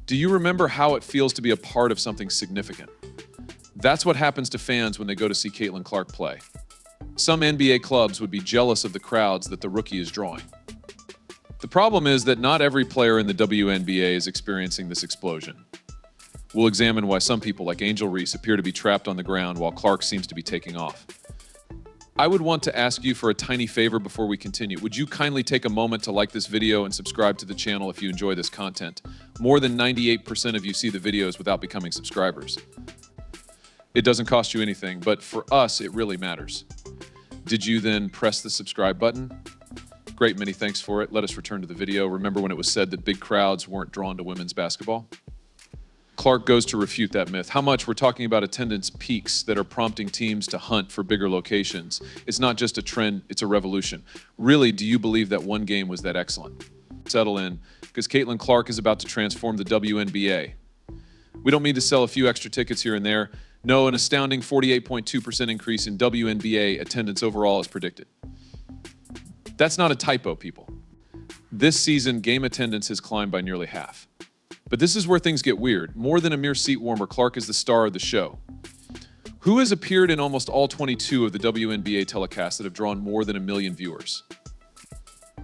Do you remember how it feels to be a part of something significant? That's what happens to fans when they go to see Caitlin Clark play. Some NBA clubs would be jealous of the crowds that the rookie is drawing. The problem is that not every player in the WNBA is experiencing this explosion. We'll examine why some people like Angel Reese appear to be trapped on the ground while Clark seems to be taking off. I would want to ask you for a tiny favor before we continue. Would you kindly take a moment to like this video and subscribe to the channel if you enjoy this content? More than 98% of you see the videos without becoming subscribers. It doesn't cost you anything, but for us, it really matters. Did you then press the subscribe button? Great, many thanks for it. Let us return to the video. Remember when it was said that big crowds weren't drawn to women's basketball? Clark goes to refute that myth. How much? We're talking about attendance peaks that are prompting teams to hunt for bigger locations. It's not just a trend, it's a revolution. Really, do you believe that one game was that excellent? Settle in, because Caitlin Clark is about to transform the WNBA. We don't mean to sell a few extra tickets here and there. No, an astounding 48.2% increase in WNBA attendance overall is predicted. That's not a typo, people. This season, game attendance has climbed by nearly half. But this is where things get weird. More than a mere seat warmer, Clark is the star of the show. Who has appeared in almost all 22 of the WNBA telecasts that have drawn more than 1 million viewers?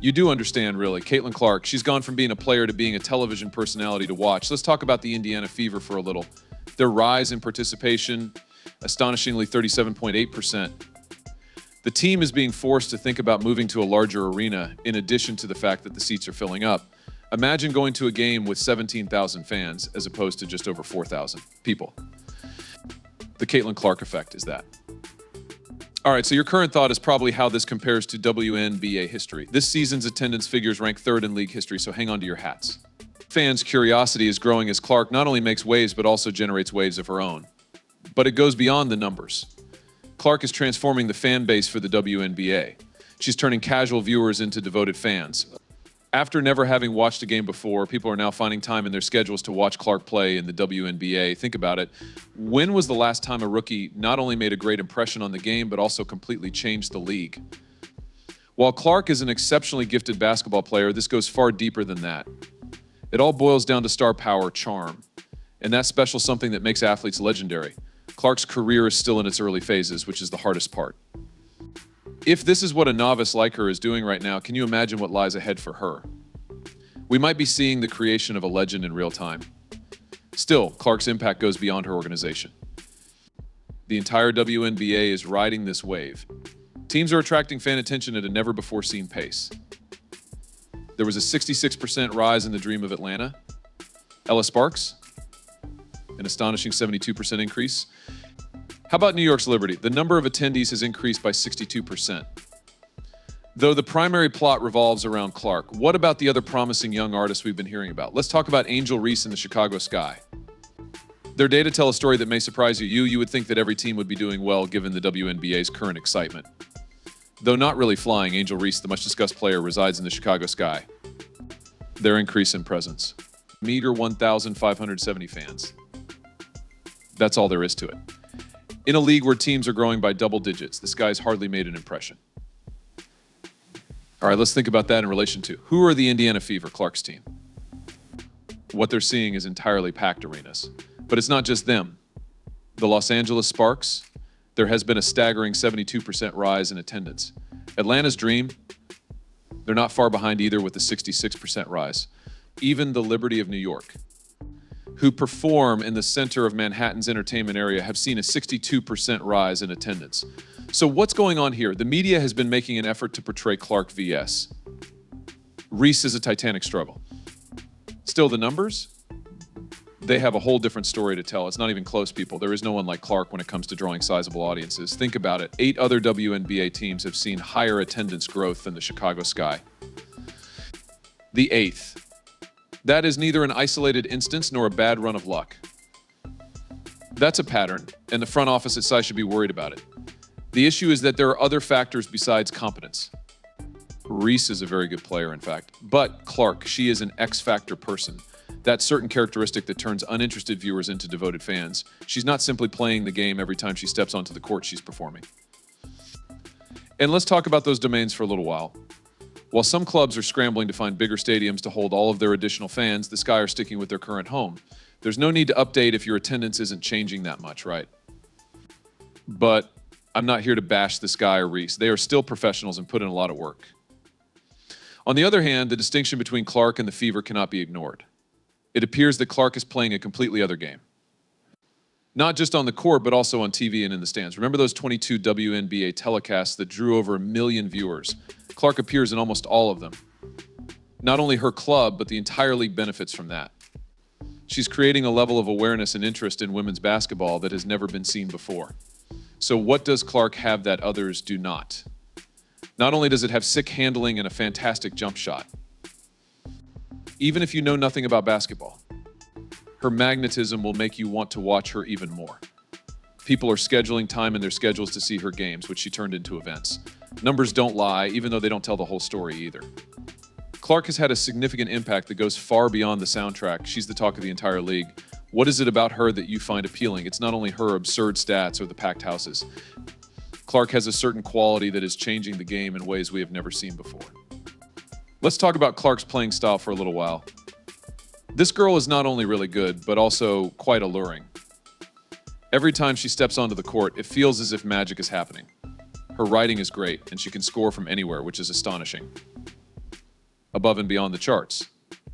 You do understand, really. Caitlin Clark, she's gone from being a player to being a television personality to watch. Let's talk about the Indiana Fever for a little. Their rise in participation, astonishingly 37.8%. The team is being forced to think about moving to a larger arena in addition to the fact that the seats are filling up. Imagine going to a game with 17,000 fans as opposed to just over 4,000 people. The Caitlin Clark effect is that. All right, so your current thought is probably how this compares to WNBA history. This season's attendance figures rank third in league history, so hang on to your hats. Fans' curiosity is growing as Clark not only makes waves, but also generates waves of her own. But it goes beyond the numbers. Clark is transforming the fan base for the WNBA. She's turning casual viewers into devoted fans. After never having watched a game before, people are now finding time in their schedules to watch Clark play in the WNBA. Think about it. When was the last time a rookie not only made a great impression on the game, but also completely changed the league? While Clark is an exceptionally gifted basketball player, this goes far deeper than that. It all boils down to star power, charm, and that special something that makes athletes legendary. Clark's career is still in its early phases, which is the hardest part. If this is what a novice like her is doing right now, can you imagine what lies ahead for her? We might be seeing the creation of a legend in real time. Still, Clark's impact goes beyond her organization. The entire WNBA is riding this wave. Teams are attracting fan attention at a never-before-seen pace. There was a 66% rise in the Dream of Atlanta. Ella Sparks, an astonishing 72% increase. How about New York's Liberty? The number of attendees has increased by 62%. Though the primary plot revolves around Clark, what about the other promising young artists we've been hearing about? Let's talk about Angel Reese and the Chicago Sky. Their data tell a story that may surprise you. You would think that every team would be doing well given the WNBA's current excitement. Though not really flying, Angel Reese, the much-discussed player, resides in the Chicago Sky. Their increase in presence. Meager 1,570 fans. That's all there is to it. In a league where teams are growing by double digits, this guy's hardly made an impression. All right, let's think about that in relation to who are the Indiana Fever, Clark's team? What they're seeing is entirely packed arenas. But it's not just them. The Los Angeles Sparks, there has been a staggering 72% rise in attendance. Atlanta's Dream, they're not far behind either with a 66% rise. Even the Liberty of New York, who perform in the center of Manhattan's entertainment area, have seen a 62% rise in attendance. So what's going on here? The media has been making an effort to portray Clark vs. Reese is a titanic struggle. Still, the numbers? They have a whole different story to tell. It's not even close, people. There is no one like Clark when it comes to drawing sizable audiences. Think about it. 8 other WNBA teams have seen higher attendance growth than the Chicago Sky. The 8th. That is neither an isolated instance nor a bad run of luck. That's a pattern, and the front office at SAI should be worried about it. The issue is that there are other factors besides competence. Reese is a very good player, in fact. But Clark, she is an X-factor person. That certain characteristic that turns uninterested viewers into devoted fans. She's not simply playing the game every time she steps onto the court, she's performing. And let's talk about those domains for a little while. While some clubs are scrambling to find bigger stadiums to hold all of their additional fans, the Sky are sticking with their current home. There's no need to update if your attendance isn't changing that much, right? But I'm not here to bash the Sky or Reese. They are still professionals and put in a lot of work. On the other hand, the distinction between Clark and the Fever cannot be ignored. It appears that Clark is playing a completely other game. Not just on the court, but also on TV and in the stands. Remember those 22 WNBA telecasts that drew over 1 million viewers? Clark appears in almost all of them. Not only her club, but the entire league benefits from that. She's creating a level of awareness and interest in women's basketball that has never been seen before. So what does Clark have that others do not? Not only does it have sick handling and a fantastic jump shot, even if you know nothing about basketball, her magnetism will make you want to watch her even more. People are scheduling time in their schedules to see her games, which she turned into events. Numbers don't lie, even though they don't tell the whole story either. Clark has had a significant impact that goes far beyond the soundtrack. She's the talk of the entire league. What is it about her that you find appealing? It's not only her absurd stats or the packed houses. Clark has a certain quality that is changing the game in ways we have never seen before. Let's talk about Clark's playing style for a little while. This girl is not only really good, but also quite alluring. Every time she steps onto the court, it feels as if magic is happening. Her writing is great, and she can score from anywhere, which is astonishing. Above and beyond the charts.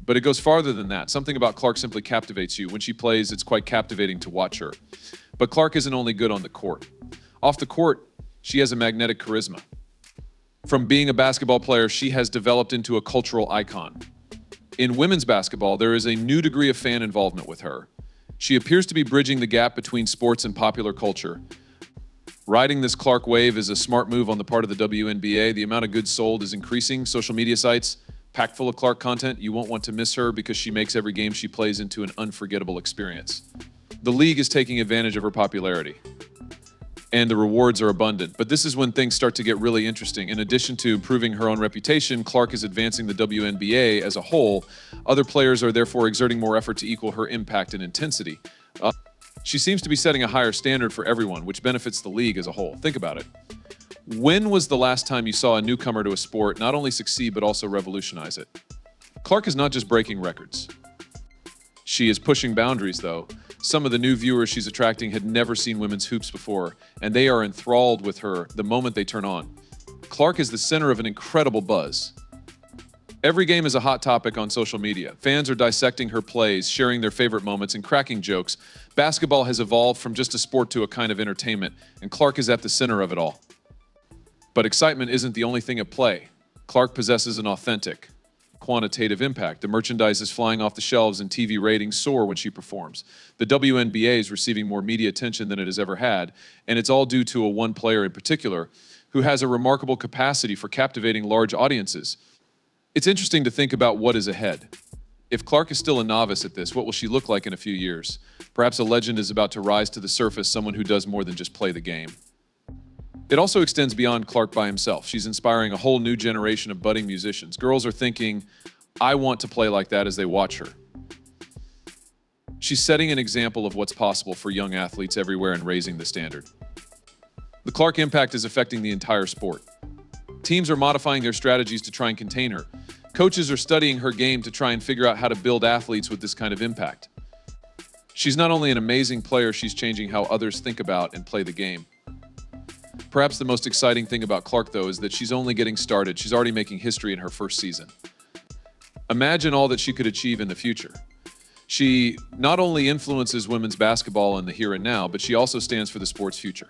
But it goes farther than that. Something about Clark simply captivates you. When she plays, it's quite captivating to watch her. But Clark isn't only good on the court. Off the court, she has a magnetic charisma. From being a basketball player, she has developed into a cultural icon. In women's basketball, there is a new degree of fan involvement with her. She appears to be bridging the gap between sports and popular culture. Riding this Clark wave is a smart move on the part of the WNBA. The amount of goods sold is increasing. Social media sites packed full of Clark content. You won't want to miss her because she makes every game she plays into an unforgettable experience. The league is taking advantage of her popularity, and the rewards are abundant. But this is when things start to get really interesting. In addition to improving her own reputation, Clark is advancing the WNBA as a whole. Other players are therefore exerting more effort to equal her impact and intensity. She seems to be setting a higher standard for everyone, which benefits the league as a whole. Think about it. When was the last time you saw a newcomer to a sport not only succeed, but also revolutionize it? Clark is not just breaking records. She is pushing boundaries, though. Some of the new viewers she's attracting had never seen women's hoops before, and they are enthralled with her the moment they turn on. Clark is the center of an incredible buzz. Every game is a hot topic on social media. Fans are dissecting her plays, sharing their favorite moments, and cracking jokes. Basketball has evolved from just a sport to a kind of entertainment, and Clark is at the center of it all. But excitement isn't the only thing at play. Clark possesses an authentic, quantitative impact. The merchandise is flying off the shelves and TV ratings soar when she performs. The WNBA is receiving more media attention than it has ever had, and it's all due to a one player in particular who has a remarkable capacity for captivating large audiences. It's interesting to think about what is ahead. If Clark is still a novice at this, what will she look like in a few years? Perhaps a legend is about to rise to the surface, someone who does more than just play the game. It also extends beyond Clark by himself. She's inspiring a whole new generation of budding musicians. Girls are thinking, I want to play like that as they watch her. She's setting an example of what's possible for young athletes everywhere and raising the standard. The Clark impact is affecting the entire sport. Teams are modifying their strategies to try and contain her. Coaches are studying her game to try and figure out how to build athletes with this kind of impact. She's not only an amazing player, she's changing how others think about and play the game. Perhaps the most exciting thing about Clark, though, is that she's only getting started. She's already making history in her first season. Imagine all that she could achieve in the future. She not only influences women's basketball in the here and now, but she also stands for the sport's future.